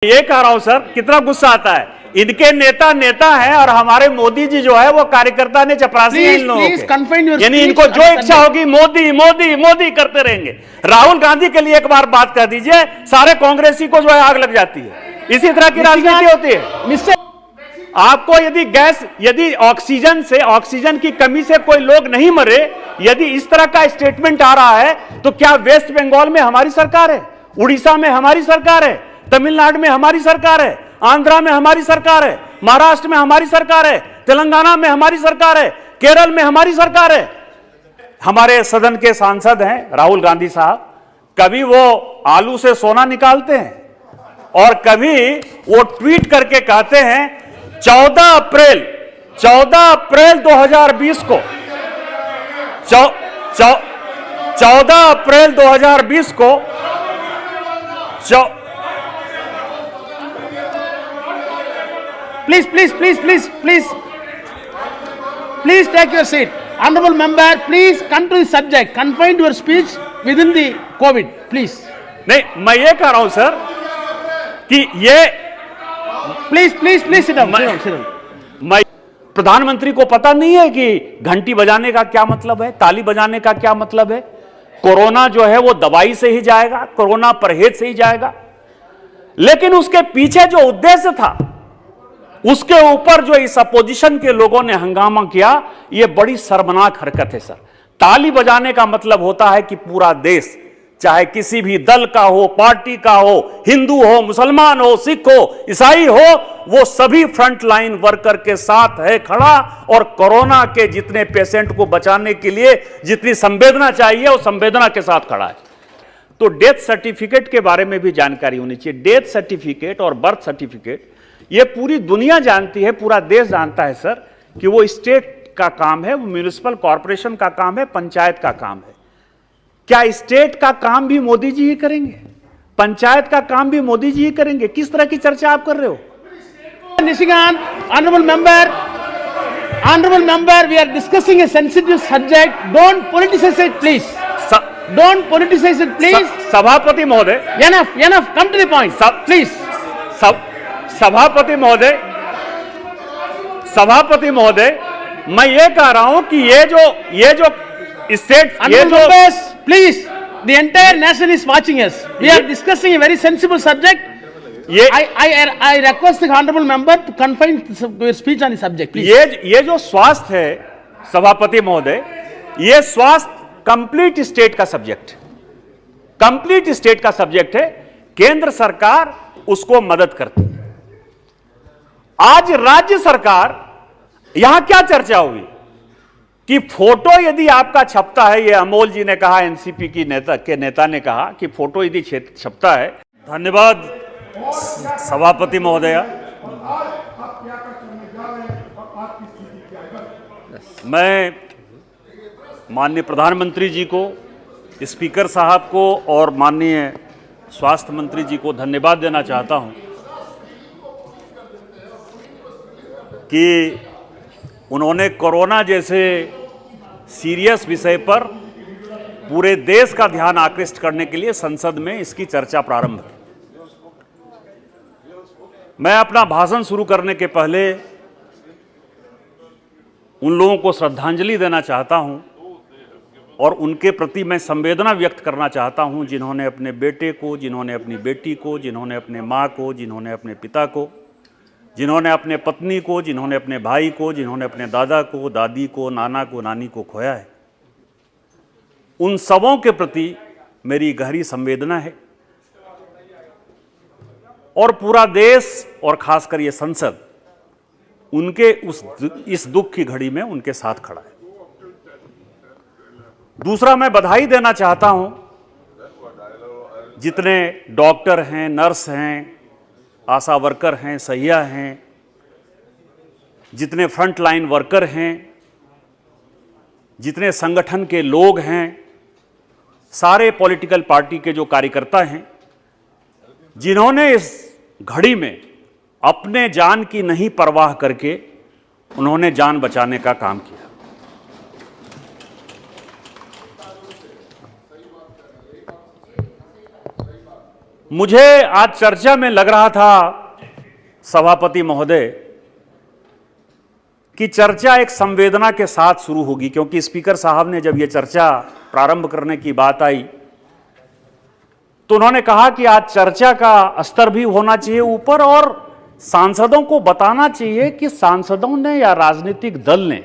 ये कह रहा हूं सर, कितना गुस्सा आता है। इनके नेता नेता हैं और हमारे मोदी जी जो है वो कार्यकर्ता ने चपरासी हैं इन लोगों के। यानी इनको जो इच्छा होगी मोदी मोदी मोदी करते रहेंगे। राहुल गांधी के लिए एक बार बात कर दीजिए, सारे कांग्रेसी को जो है आग लग जाती है। इसी तरह की राजनीति होती है। आपको यदि ऑक्सीजन की कमी से कोई लोग नहीं मरे, यदि इस तरह का स्टेटमेंट आ रहा है तो क्या वेस्ट बंगाल में हमारी सरकार है, उड़ीसा में हमारी सरकार है, तमिलनाडु में हमारी सरकार है, आंध्रा में हमारी सरकार है, महाराष्ट्र में हमारी सरकार है, तेलंगाना में हमारी सरकार है, केरल में हमारी सरकार है। हमारे सदन के सांसद हैं राहुल गांधी साहब, कभी वो आलू से सोना निकालते हैं और कभी वो ट्वीट करके कहते हैं 14 अप्रैल 2020 को 14 अप्रैल 2020 को Please take your seat. Honorable member, please come to the subject. Confine your speech within the COVID, please. नहीं, मैं ये कह रहा हूं सर कि ये Please sit down. मैं प्रधानमंत्री को पता नहीं है कि घंटी बजाने का क्या मतलब है, ताली बजाने का क्या मतलब है। कोरोना जो है वो दवाई से ही जाएगा, कोरोना परहेज से ही जाएगा। लेकिन उसके पीछे जो उद्देश्य था, उसके ऊपर जो इस अपोजिशन के लोगों ने हंगामा किया, यह बड़ी शर्मनाक हरकत है सर। ताली बजाने का मतलब होता है कि पूरा देश, चाहे किसी भी दल का हो, पार्टी का हो, हिंदू हो, मुसलमान हो, सिख हो, ईसाई हो, वो सभी फ्रंट लाइन वर्कर के साथ है खड़ा और कोरोना के जितने पेशेंट को बचाने के लिए जितनी संवेदना चाहिए वो संवेदना के साथ खड़ा है। तो डेथ सर्टिफिकेट के बारे में भी जानकारी होनी चाहिए। डेथ सर्टिफिकेट और बर्थ सर्टिफिकेट ये पूरी दुनिया जानती है, पूरा देश जानता है सर कि वो स्टेट का काम है, वो म्युनिसिपल कॉर्पोरेशन का काम है, पंचायत का काम है। क्या स्टेट का काम भी मोदी जी ही करेंगे? पंचायत का काम भी मोदी जी ही करेंगे? किस तरह की चर्चा आप कर रहे हो? Nishikant, honorable member, we are discussing a sensitive subject. Don't politicize it, please. Don't politicize it, please. सभापति महोदय, enough. Come to the point, please. सभापति महोदय, मैं ये कह रहा हूं कि ये जो state, please, the entire nation is watching us. We are discussing a very sensible subject. I request the honorable member to confine your speech on the subject, please. ये जो स्वास्थ्य है सभापति महोदय, ये स्वास्थ्य कंप्लीट स्टेट का सब्जेक्ट है। केंद्र सरकार उसको मदद करती है। आज राज्य सरकार, यहां क्या चर्चा हुई कि फोटो यदि आपका छपता है, ये अमोल जी ने कहा, एनसीपी की नेता ने कहा कि फोटो यदि छपता है। धन्यवाद सभापति महोदय। मैं माननीय प्रधानमंत्री जी को, स्पीकर साहब को और माननीय स्वास्थ्य मंत्री जी को धन्यवाद देना चाहता हूं कि उन्होंने कोरोना जैसे सीरियस विषय पर पूरे देश का ध्यान आकृष्ट करने के लिए संसद में इसकी चर्चा प्रारंभ की। मैं अपना भाषण शुरू करने के पहले उन लोगों को श्रद्धांजलि देना चाहता हूं और उनके प्रति मैं संवेदना व्यक्त करना चाहता हूं, जिन्होंने अपने बेटे को, जिन्होंने अपनी बेटी को, जिन्होंने अपने माँ को, जिन्होंने अपने पिता को, जिन्होंने अपने पत्नी को, जिन्होंने अपने भाई को, जिन्होंने अपने दादा को, दादी को, नाना को, नानी को खोया है। उन सबों के प्रति मेरी गहरी संवेदना है और पूरा देश और खासकर ये संसद उनके इस दुख की घड़ी में उनके साथ खड़ा है। दूसरा, मैं बधाई देना चाहता हूं जितने डॉक्टर हैं, नर्स हैं, आशा वर्कर हैं, सहिया हैं, जितने फ्रंट लाइन वर्कर हैं, जितने संगठन के लोग हैं, सारे पॉलिटिकल पार्टी के जो कार्यकर्ता हैं, जिन्होंने इस घड़ी में अपने जान की नहीं परवाह करके उन्होंने जान बचाने का काम किया। मुझे आज चर्चा में लग रहा था सभापति महोदय कि चर्चा एक संवेदना के साथ शुरू होगी, क्योंकि स्पीकर साहब ने जब यह चर्चा प्रारंभ करने की बात आई तो उन्होंने कहा कि आज चर्चा का स्तर भी होना चाहिए ऊपर, और सांसदों को बताना चाहिए कि सांसदों ने या राजनीतिक दल ने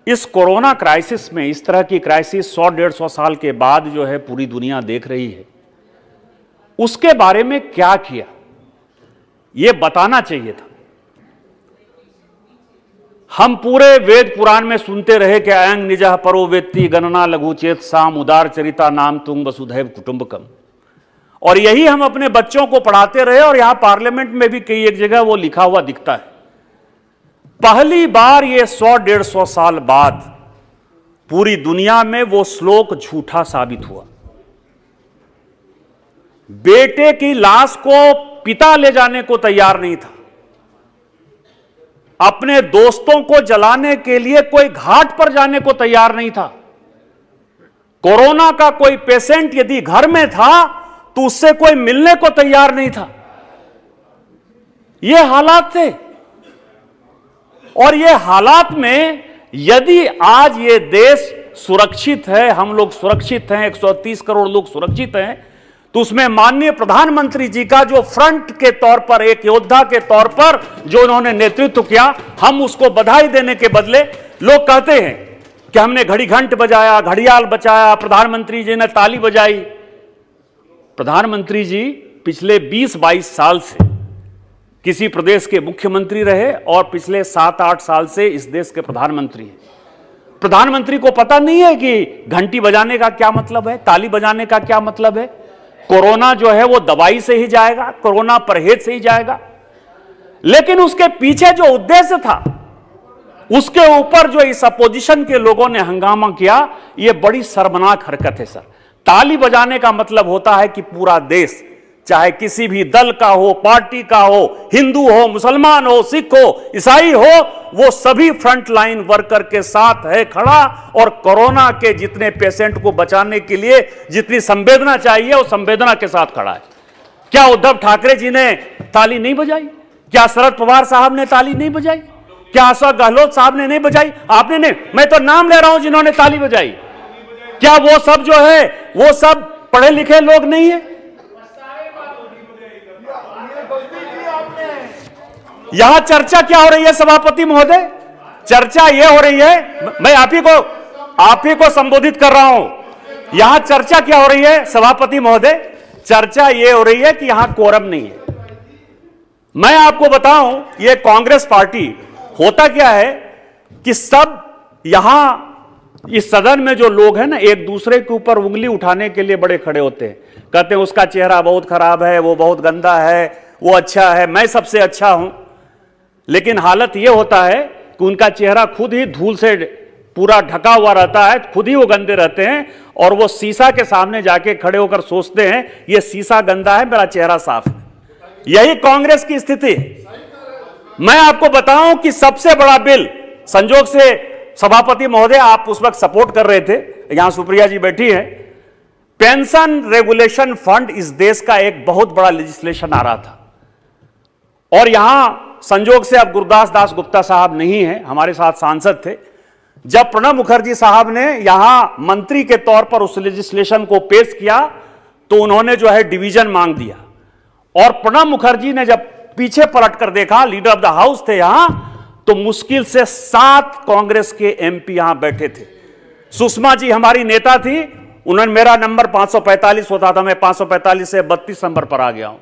इस कोरोना क्राइसिस में, इस तरह की क्राइसिस 100-150 साल के बाद जो है पूरी दुनिया देख रही है, उसके बारे में क्या किया, यह बताना चाहिए था। हम पूरे वेद पुराण में सुनते रहे कि अयं निजः परो वेत्ति गणना लघु चेत साम उदार चरिता नाम तुंग वसुधैव कुटुंबकम, और यही हम अपने बच्चों को पढ़ाते रहे, और यहां पार्लियामेंट में भी कई एक जगह वो लिखा हुआ दिखता है। पहली बार ये 100-150 साल बाद पूरी दुनिया में वो श्लोक झूठा साबित हुआ। बेटे की लाश को पिता ले जाने को तैयार नहीं था, अपने दोस्तों को जलाने के लिए कोई घाट पर जाने को तैयार नहीं था। कोरोना का कोई पेशेंट यदि घर में था तो उससे कोई मिलने को तैयार नहीं था। ये हालात थे, और ये हालात में यदि आज ये देश सुरक्षित है, हम लोग सुरक्षित हैं, 130 करोड़ लोग सुरक्षित हैं, तो उसमें माननीय प्रधानमंत्री जी का जो फ्रंट के तौर पर, एक योद्धा के तौर पर जो उन्होंने नेतृत्व किया, हम उसको बधाई देने के बदले लोग कहते हैं कि हमने घड़ी घंट बजाया, घड़ियाल बचाया, प्रधानमंत्री जी ने ताली बजाई। प्रधानमंत्री जी पिछले 20-22 साल से किसी प्रदेश के मुख्यमंत्री रहे और पिछले 7-8 साल से इस देश के प्रधानमंत्री हैं। प्रधानमंत्री को पता नहीं है कि घंटी बजाने का क्या मतलब है, ताली बजाने का क्या मतलब है। कोरोना जो है वो दवाई से ही जाएगा, कोरोना परहेज से ही जाएगा, लेकिन उसके पीछे जो उद्देश्य था उसके ऊपर जो इस अपोजिशन के लोगों ने हंगामा किया, यह बड़ी शर्मनाक हरकत है सर। ताली बजाने का मतलब होता है कि पूरा देश, चाहे किसी भी दल का हो, पार्टी का हो, हिंदू हो, मुसलमान हो, सिख हो, ईसाई हो, वो सभी फ्रंट लाइन वर्कर के साथ है खड़ा, और कोरोना के जितने पेशेंट को बचाने के लिए जितनी संवेदना चाहिए वो संवेदना के साथ खड़ा है। क्या उद्धव ठाकरे जी ने ताली नहीं बजाई? क्या शरद पवार साहब ने ताली नहीं बजाई? क्या अशोक गहलोत साहब ने नहीं बजाई? आपने नहीं, मैं तो नाम ले रहा हूं जिन्होंने ताली बजाई। क्या वो सब जो है वो सब पढ़े लिखे लोग नहीं है? यहां चर्चा क्या हो रही है सभापति महोदय? चर्चा यह हो रही है, मैं आप ही को संबोधित कर रहा हूं। यहां चर्चा क्या हो रही है सभापति महोदय? चर्चा यह हो रही है कि यहां कोरम नहीं है। मैं आपको बताऊं, यह कांग्रेस पार्टी, होता क्या है कि सब यहां इस सदन में जो लोग हैं ना, एक दूसरे के ऊपर उंगली उठाने के लिए बड़े खड़े होते हैं। कहते हैं उसका चेहरा बहुत खराब है, वो बहुत गंदा है, वो अच्छा है, मैं सबसे अच्छा हूं। लेकिन हालत यह होता है कि उनका चेहरा खुद ही धूल से पूरा ढका हुआ रहता है, खुद ही वो गंदे रहते हैं, और वो शीशा के सामने जाके खड़े होकर सोचते हैं ये शीशा गंदा है, मेरा चेहरा साफ है। यही कांग्रेस की स्थिति है। मैं आपको बताऊं कि सबसे बड़ा बिल, संजोग से सभापति महोदय आप उस वक्त सपोर्ट कर रहे थे, यहां सुप्रिया जी बैठी हैं, पेंशन रेगुलेशन फंड इस देश का एक बहुत बड़ा लेजिस्लेशन आ रहा था, और यहां संजोग से अब गुरदास दास गुप्ता साहब नहीं है, हमारे साथ सांसद थे। जब प्रणब मुखर्जी साहब ने यहां मंत्री के तौर पर उस लेजिस्लेशन को पेश किया तो उन्होंने जो है डिवीजन मांग दिया, और प्रणब मुखर्जी ने जब पीछे पलट कर देखा, लीडर ऑफ द हाउस थे यहां, तो मुश्किल से 7 कांग्रेस के एमपी यहां बैठे थे। सुषमा जी हमारी नेता थी, उन्होंने, मेरा नंबर 545 होता था, मैं 545 से 32 नंबर पर आ गया हूं।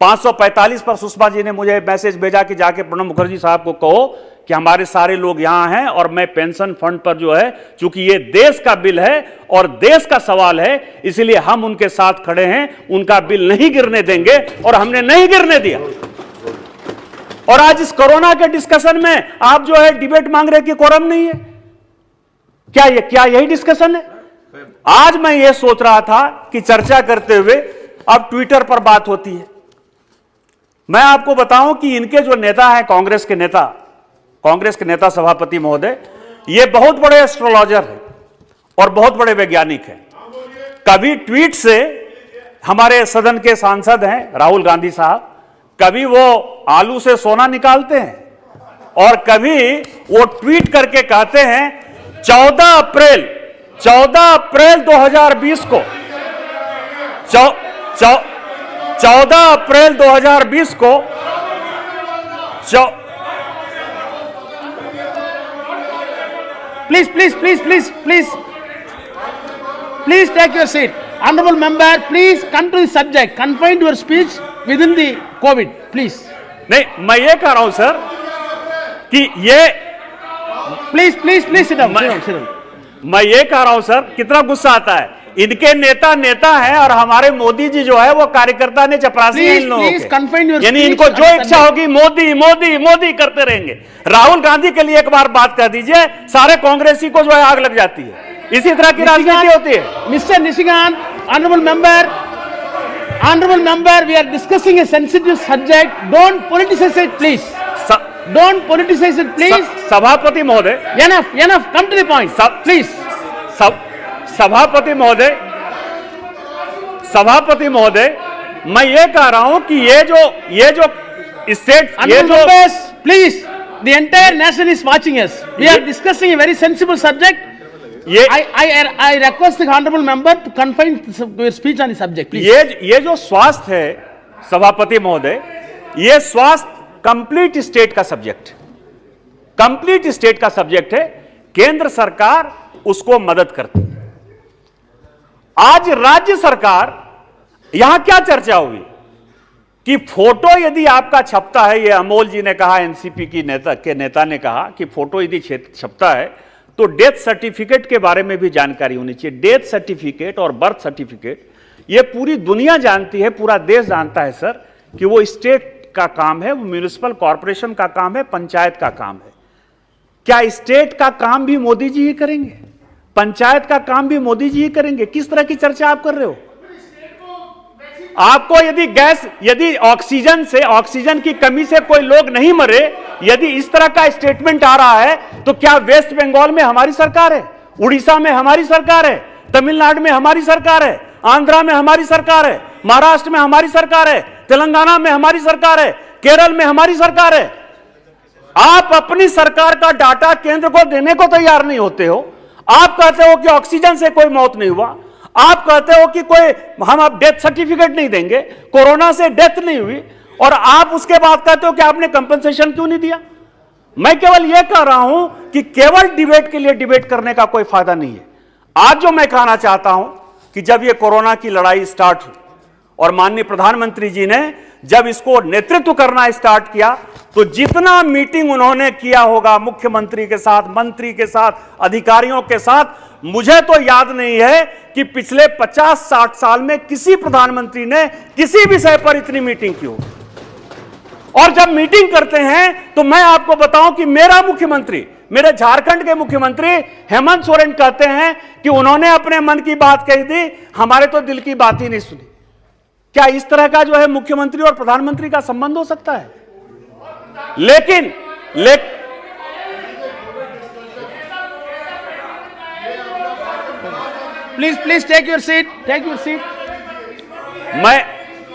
545 पर सुषमा जी ने मुझे मैसेज भेजा कि जाके प्रणब मुखर्जी साहब को कहो कि हमारे सारे लोग यहां हैं, और मैं पेंशन फंड पर जो है, चूंकि ये देश का बिल है और देश का सवाल है, इसलिए हम उनके साथ खड़े हैं, उनका बिल नहीं गिरने देंगे, और हमने नहीं गिरने दिया। और आज इस कोरोना के डिस्कशन में आप जो है डिबेट मांग रहे कि कोरम नहीं है। क्या यही डिस्कशन है? आज मैं यह सोच रहा था कि चर्चा करते हुए अब ट्विटर पर बात होती है। मैं आपको बताऊं कि इनके जो नेता हैं, कांग्रेस के नेता सभापति महोदय, ये बहुत बड़े एस्ट्रोलॉजर हैं और बहुत बड़े वैज्ञानिक हैं। कभी ट्वीट से हमारे सदन के सांसद हैं राहुल गांधी साहब, कभी वो आलू से सोना निकालते हैं और कभी वो ट्वीट करके कहते हैं 14 अप्रैल 2020 को 14 अप्रैल 2020 को Please take your seat. Honorable member, please come to the subject. Confine your speech within the COVID, please. नहीं, मैं ये कह रहा हूं सर कि ये Please sit down. Sit down. मैं ये कह रहा हूं सर, कितना गुस्सा आता है। इनके नेता हैं और हमारे मोदी जी जो है वो कार्यकर्ता ने चपरासी हैं इन लोगों के। यानी इनको जो इच्छा होगी मोदी मोदी मोदी करते रहेंगे। राहुल गांधी के लिए एक बार बात कर दीजिए, सारे कांग्रेसी को जो है आग लग जाती है। इसी तरह की राजनीति होती है। Mister Nishikant, honourable member, we are discussing a sensitive subject. Don't politicize it, please. Don't politicize it, please. सभापति महोदय, Enough. Come to the point, please. सभापति महोदय, मैं ये कह रहा हूं कि ये जो state, please, the entire nation is watching us. We are discussing a very sensible subject. I request the honorable member to confine your speech on the subject, please. ये जो स्वास्थ्य है सभापति महोदय, ये स्वास्थ्य कंप्लीट स्टेट का सब्जेक्ट है। केंद्र सरकार उसको मदद करती है। आज राज्य सरकार, यहां क्या चर्चा हुई कि फोटो यदि आपका छपता है, ये अमोल जी ने कहा, एनसीपी की नेता ने कहा कि फोटो यदि छपता है तो डेथ सर्टिफिकेट के बारे में भी जानकारी होनी चाहिए। डेथ सर्टिफिकेट और बर्थ सर्टिफिकेट ये पूरी दुनिया जानती है, पूरा देश जानता है सर कि वो स्टेट का काम है, वो म्युनिसिपल कॉर्पोरेशन का काम है, पंचायत का काम है। क्या स्टेट का काम भी मोदी जी ही करेंगे? पंचायत का काम भी मोदी जी ही करेंगे? किस तरह की चर्चा आप कर रहे हो? आपको यदि ऑक्सीजन की कमी से कोई लोग नहीं मरे, यदि इस तरह का स्टेटमेंट आ रहा है, तो क्या वेस्ट बंगाल में हमारी सरकार है, उड़ीसा में हमारी सरकार है, तमिलनाडु में हमारी सरकार है, आंध्रा में हमारी सरकार है, महाराष्ट्र में हमारी सरकार है, तेलंगाना में हमारी सरकार है, केरल में हमारी सरकार है? आप अपनी सरकार का डाटा केंद्र को देने को तैयार नहीं होते हो। आप कहते हो कि ऑक्सीजन से कोई मौत नहीं हुआ, आप कहते हो कि हम आप डेथ सर्टिफिकेट नहीं देंगे, कोरोना से डेथ नहीं हुई, और आप उसके बाद कहते हो कि आपने कंपनसेशन क्यों नहीं दिया। मैं केवल यह कह रहा हूं कि केवल डिबेट के लिए डिबेट करने का कोई फायदा नहीं है। आज जो मैं कहना चाहता हूं कि जब यह कोरोना की लड़ाई स्टार्ट हुई और माननीय प्रधानमंत्री जी ने जब इसको नेतृत्व करना स्टार्ट किया, तो जितना मीटिंग उन्होंने किया होगा मुख्यमंत्री के साथ, मंत्री के साथ, अधिकारियों के साथ, मुझे तो याद नहीं है कि पिछले 50-60 साल में किसी प्रधानमंत्री ने किसी विषय पर इतनी मीटिंग की हो। और जब मीटिंग करते हैं तो मैं आपको बताऊं कि मेरे झारखंड के मुख्यमंत्री हेमंत सोरेन कहते हैं कि उन्होंने अपने मन की बात कही थी, हमारे तो दिल की बात ही नहीं सुनी। क्या इस तरह का जो है मुख्यमंत्री और प्रधानमंत्री का संबंध हो सकता है? लेकिन Please take your seat.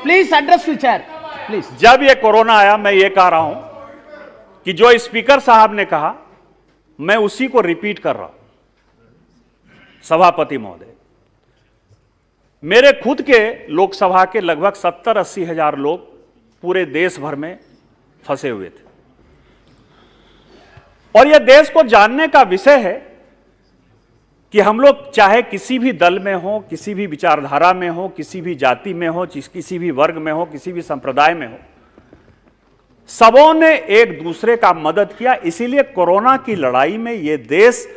Please address the chair. Please. जब ये कोरोना आया, मैं ये कह रहा हूं कि जो स्पीकर साहब ने कहा, मैं उसी को रिपीट कर रहा हूं। सभापति महोदय, मेरे खुद के लोकसभा के लगभग 70-80 हजार लोग पूरे देश भर में फंसे हुए थे, और यह देश को जानने का विषय है कि हम लोग चाहे किसी भी दल में हो, किसी भी विचारधारा में हो, किसी भी जाति में हो, किसी भी वर्ग में हो, किसी भी संप्रदाय में हो, सबों ने एक दूसरे का मदद किया। इसीलिए कोरोना की लड़ाई में यह देश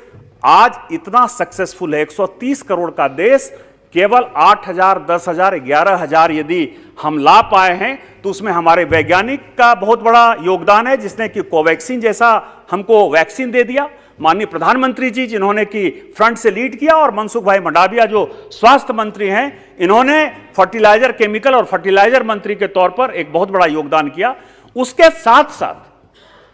आज इतना सक्सेसफुल है। 130 करोड़ का देश केवल 8,000, 10,000, 11,000 यदि हम ला पाए हैं, तो उसमें हमारे वैज्ञानिक का बहुत बड़ा योगदान है, जिसने कि कोवैक्सीन जैसा हमको वैक्सीन दे दिया। माननीय प्रधानमंत्री जी जिन्होंने कि फ्रंट से लीड किया, और मनसुख भाई मंडाविया जो स्वास्थ्य मंत्री हैं, इन्होंने फर्टिलाइजर, केमिकल और फर्टिलाइजर मंत्री के तौर पर एक बहुत बड़ा योगदान किया। उसके साथ साथ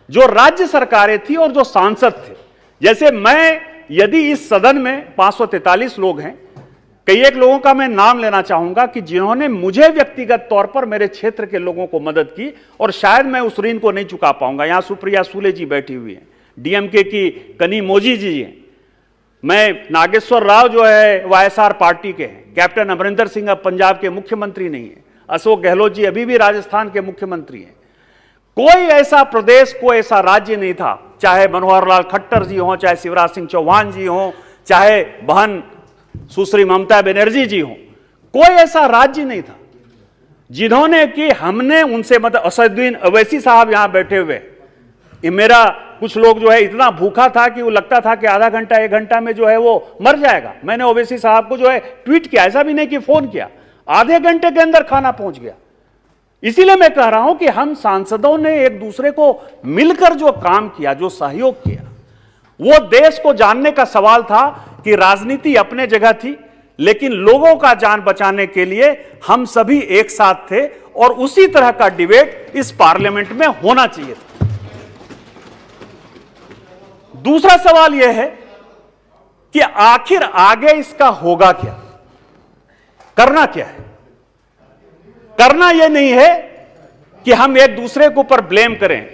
जो राज्य सरकारें थी और जो सांसद थे, जैसे मैं, यदि इस सदन में 543 लोग हैं, कई एक लोगों का मैं नाम लेना चाहूंगा कि जिन्होंने मुझे व्यक्तिगत तौर पर मेरे क्षेत्र के लोगों को मदद की, और शायद मैं उस ऋण को नहीं चुका पाऊंगा। यहां सुप्रिया सूले जी बैठी हुई हैं, डीएमके की कनी मोजी जी हैं, मैं नागेश्वर राव जो है वाईएसआर पार्टी के हैं, कैप्टन अमरिंदर सिंह अब पंजाब के मुख्यमंत्री नहीं है, अशोक गहलोत जी अभी भी राजस्थान के मुख्यमंत्री हैं। कोई ऐसा प्रदेश, कोई ऐसा राज्य नहीं था, चाहे मनोहर लाल खट्टर जी हों, चाहे शिवराज सिंह चौहान जी हों, चाहे बहन सुश्री ममता बनर्जी जी हों, कोई ऐसा राज्य नहीं था जिन्होंने कि हमने उनसे मतलब असदुद्दीन अवैसी साहब यहां बैठे हुए, ये मेरा कुछ लोग जो है इतना भूखा था कि वो लगता था कि आधा घंटा 1 घंटा में जो है वो मर जाएगा। मैंने ओवैसी साहब को जो है ट्वीट किया, ऐसा भी नहीं कि फोन किया, आधे घंटे के अंदर खाना पहुंच गया। इसीलिए मैं कह रहा हूं कि हम सांसदों ने एक दूसरे को मिलकर जो काम किया, जो सहयोग किया, वो देश को जानने का सवाल था कि राजनीति अपने जगह थी, लेकिन लोगों का जान बचाने के लिए हम सभी एक साथ थे, और उसी तरह का डिबेट इस पार्लियामेंट में होना चाहिए था। दूसरा सवाल यह है कि आखिर आगे इसका होगा क्या, करना क्या है। करना यह नहीं है कि हम एक दूसरे के ऊपर ब्लेम करें।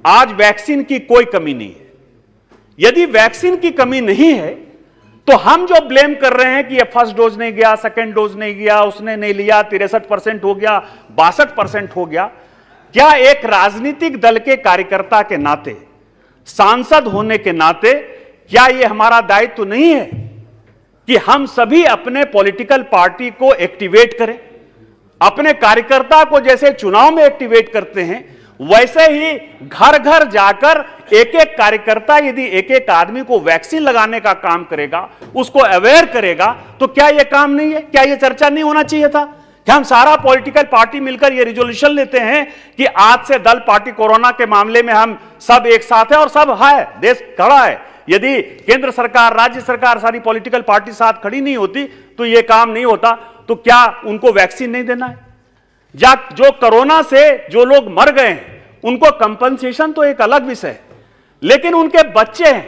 आज वैक्सीन की कोई कमी नहीं है। यदि वैक्सीन की कमी नहीं है तो हम जो ब्लेम कर रहे हैं कि ये फर्स्ट डोज नहीं गया, सेकंड डोज नहीं गया, उसने नहीं लिया, 63% हो गया, 62% हो गया, क्या एक राजनीतिक दल के कार्यकर्ता के नाते, सांसद होने के नाते, क्या यह हमारा दायित्व तो नहीं है कि हम सभी अपने पॉलिटिकल पार्टी को एक्टिवेट करें, अपने कार्यकर्ता को जैसे चुनाव में एक्टिवेट करते हैं, वैसे ही घर घर जाकर एक एक कार्यकर्ता यदि एक एक आदमी को वैक्सीन लगाने का काम करेगा, उसको अवेयर करेगा, तो क्या यह काम नहीं है? क्या यह चर्चा नहीं होना चाहिए था कि हम सारा पॉलिटिकल पार्टी मिलकर यह रिजोल्यूशन लेते हैं कि आज से दल पार्टी कोरोना के मामले में हम सब एक साथ हैं और सब है, देश खड़ा है। यदि केंद्र सरकार, राज्य सरकार, सारी पॉलिटिकल पार्टी साथ खड़ी नहीं होती तो यह काम नहीं होता। तो क्या उनको वैक्सीन नहीं देना है? जो कोरोना से जो लोग मर गए हैं उनको कंपनसेशन तो एक अलग विषय है, लेकिन उनके बच्चे हैं,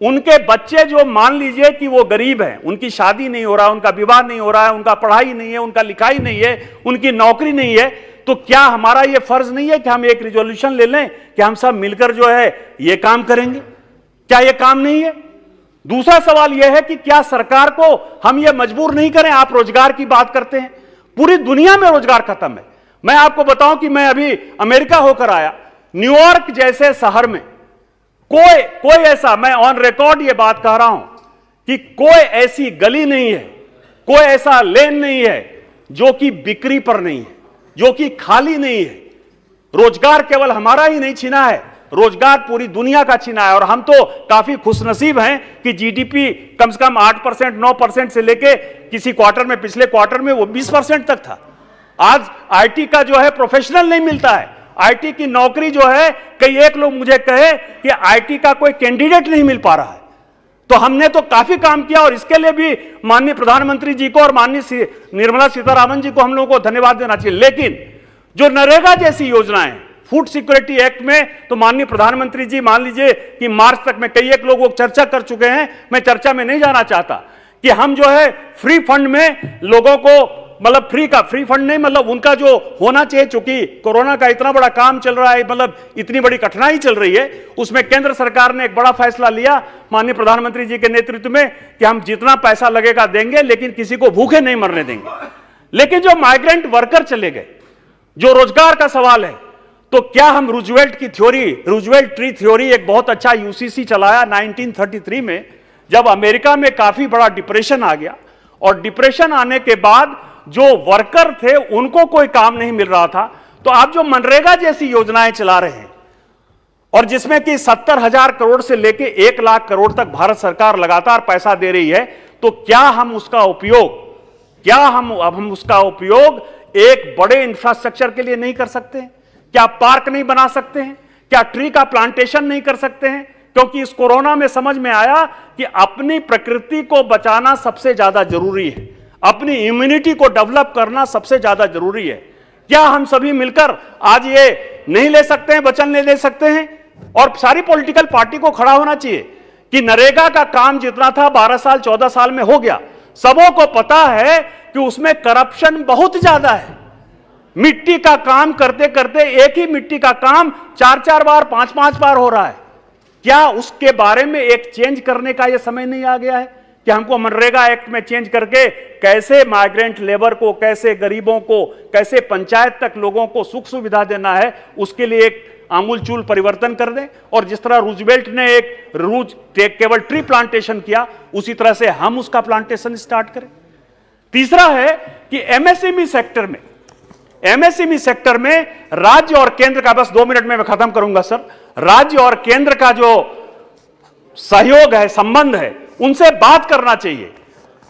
उनके बच्चे जो मान लीजिए कि वो गरीब हैं, उनकी शादी नहीं हो रहा, उनका विवाह नहीं हो रहा है, उनका पढ़ाई नहीं है, उनका लिखाई नहीं है, उनकी नौकरी नहीं है, तो क्या हमारा ये फर्ज नहीं है कि हम एक रिजोल्यूशन ले लें कि हम सब मिलकर जो है ये काम करेंगे? क्या ये काम नहीं है? दूसरा सवाल यह है कि क्या सरकार को हम ये मजबूर नहीं करें? आप रोजगार की बात करते हैं, पूरी दुनिया में रोजगार खत्म है। मैं आपको बताऊं कि मैं अभी अमेरिका होकर आया, न्यूयॉर्क जैसे शहर में कोई ऐसा, मैं ऑन रिकॉर्ड ये बात कह रहा हूं कि कोई ऐसी गली नहीं है, कोई ऐसा लेन नहीं है जो कि बिक्री पर नहीं है, जो कि खाली नहीं है। रोजगार केवल हमारा ही नहीं छीना है, रोजगार पूरी दुनिया का छीना है। और हम तो काफी खुशनसीब हैं कि जीडीपी कम से कम 8%, 9% से लेके किसी क्वार्टर में, पिछले क्वार्टर में वो 20% तक था। आज आईटी का जो है प्रोफेशनल नहीं मिलता है, आईटी की नौकरी जो है, कई एक लोग मुझे कहे कि आईटी का कोई कैंडिडेट नहीं मिल पा रहा है। तो हमने तो काफी काम किया और इसके लिए भी माननीय प्रधानमंत्री जी को और माननीय निर्मला सीतारामन जी को हम लोगों को धन्यवाद देना चाहिए। लेकिन जो नरेगा जैसी योजनाएं, फूड सिक्योरिटी एक्ट में तो माननीय प्रधानमंत्री जी मान लीजिए कि मार्च तक में कई एक लोग चर्चा कर चुके हैं, मैं चर्चा में नहीं जाना चाहता कि हम जो है फ्री फंड में लोगों को, मतलब फ्री फंड नहीं, मतलब उनका जो होना चाहिए, चूंकि कोरोना का इतना बड़ा काम चल रहा है, मतलब इतनी बड़ी कठिनाई चल रही है, उसमें केंद्र सरकार ने एक बड़ा फैसला लिया माननीय प्रधानमंत्री जी के नेतृत्व में कि हम जितना पैसा लगेगा देंगे, लेकिन किसी को भूखे नहीं मरने देंगे। लेकिन जो माइग्रेंट वर्कर चले गए, जो रोजगार का सवाल है, तो क्या हम रूजवेल्ट की थ्योरी, रूजवेल्ट ट्री थ्योरी, एक बहुत अच्छा यूसीसी चलाया 1933 में, जब अमेरिका में काफी बड़ा डिप्रेशन आ गया, और डिप्रेशन आने के बाद जो वर्कर थे उनको कोई काम नहीं मिल रहा था, तो आप जो मनरेगा जैसी योजनाएं चला रहे हैं और जिसमें कि 70,000 करोड़ से लेके 1 लाख करोड़ तक भारत सरकार लगातार पैसा दे रही है, तो क्या हम उसका उपयोग एक बड़े इंफ्रास्ट्रक्चर के लिए नहीं कर सकते हैं? क्या पार्क नहीं बना सकते हैं? क्या ट्री का प्लांटेशन नहीं कर सकते हैं? क्योंकि इस कोरोना में समझ में आया कि अपनी प्रकृति को बचाना सबसे ज्यादा जरूरी है, अपनी इम्यूनिटी को डेवलप करना सबसे ज्यादा जरूरी है। क्या हम सभी मिलकर आज ये नहीं ले सकते हैं, वचन ले सकते हैं? और सारी पॉलिटिकल पार्टी को खड़ा होना चाहिए कि नरेगा का काम जितना था 12 साल 14 साल में हो गया, सबों को पता है कि उसमें करप्शन बहुत ज्यादा है। मिट्टी का काम करते करते एक ही मिट्टी का काम 4-4 बार 5-5 बार हो रहा है। क्या उसके बारे में एक चेंज करने का यह समय नहीं आ गया है कि हमको मनरेगा एक्ट में चेंज करके कैसे माइग्रेंट लेबर को, कैसे गरीबों को, कैसे पंचायत तक लोगों को सुख सुविधा देना है, उसके लिए एक आमूलचूल परिवर्तन कर दें। और जिस तरह रूजवेल्ट ने केवल ट्री प्लांटेशन किया, उसी तरह से हम उसका प्लांटेशन स्टार्ट करें। तीसरा है कि एमएसएमई सेक्टर में राज्य और केंद्र का, बस 2 मिनट में मैं खत्म करूंगा सर, राज्य और केंद्र का जो सहयोग है, संबंध है, उनसे बात करना चाहिए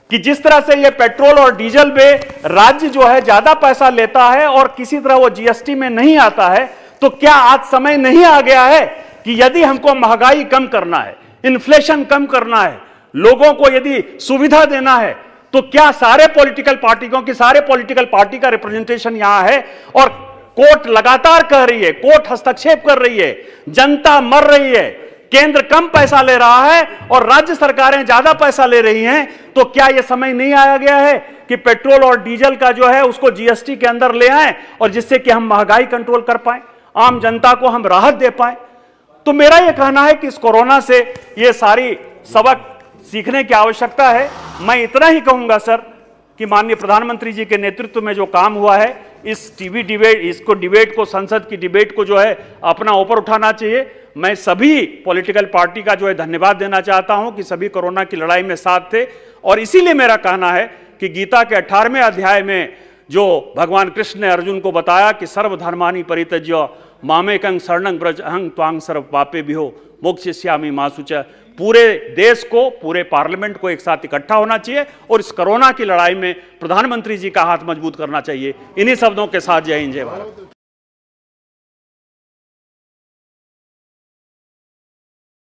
कि जिस तरह से ये पेट्रोल और डीजल में राज्य जो है ज्यादा पैसा लेता है और किसी तरह वो जीएसटी में नहीं आता है, तो क्या आज समय नहीं आ गया है कि यदि हमको महंगाई कम करना है, इन्फ्लेशन कम करना है, लोगों को यदि सुविधा देना है, तो क्या सारे पॉलिटिकल पार्टी का रिप्रेजेंटेशन यहां है? और कोर्ट लगातार कह रही है, कोर्ट हस्तक्षेप कर रही है, जनता मर रही है, केंद्र कम पैसा ले रहा है और राज्य सरकारें ज्यादा पैसा ले रही हैं, तो क्या यह समय नहीं आया गया है कि पेट्रोल और डीजल का जो है उसको जीएसटी के अंदर ले आएं और जिससे कि हम महंगाई कंट्रोल कर पाएं, आम जनता को हम राहत दे पाएं? तो मेरा यह कहना है कि इस कोरोना से यह सारी सबक सीखने की आवश्यकता है। मैं इतना ही कहूंगा सर कि माननीय प्रधानमंत्री जी के नेतृत्व में जो काम हुआ है, इस डिबेट को, संसद की डिबेट को जो है अपना ऊपर उठाना चाहिए। मैं सभी पॉलिटिकल पार्टी का जो है धन्यवाद देना चाहता हूं कि सभी कोरोना की लड़ाई में साथ थे। और इसीलिए मेरा कहना है कि गीता के 18वें अध्याय में जो भगवान कृष्ण ने अर्जुन को बताया कि सर्वधर्मानि परित्यज्य मामेकं शरणं व्रज अहं त्वां सर्व पापेभ्यो मोक्षयिष्यामि मा शुचः, पूरे देश को, पूरे पार्लियामेंट को एक साथ इकट्ठा होना चाहिए और इस कोरोना की लड़ाई में प्रधानमंत्री जी का हाथ मजबूत करना चाहिए। इन्हीं शब्दों के साथ जय हिंद, जय भारत।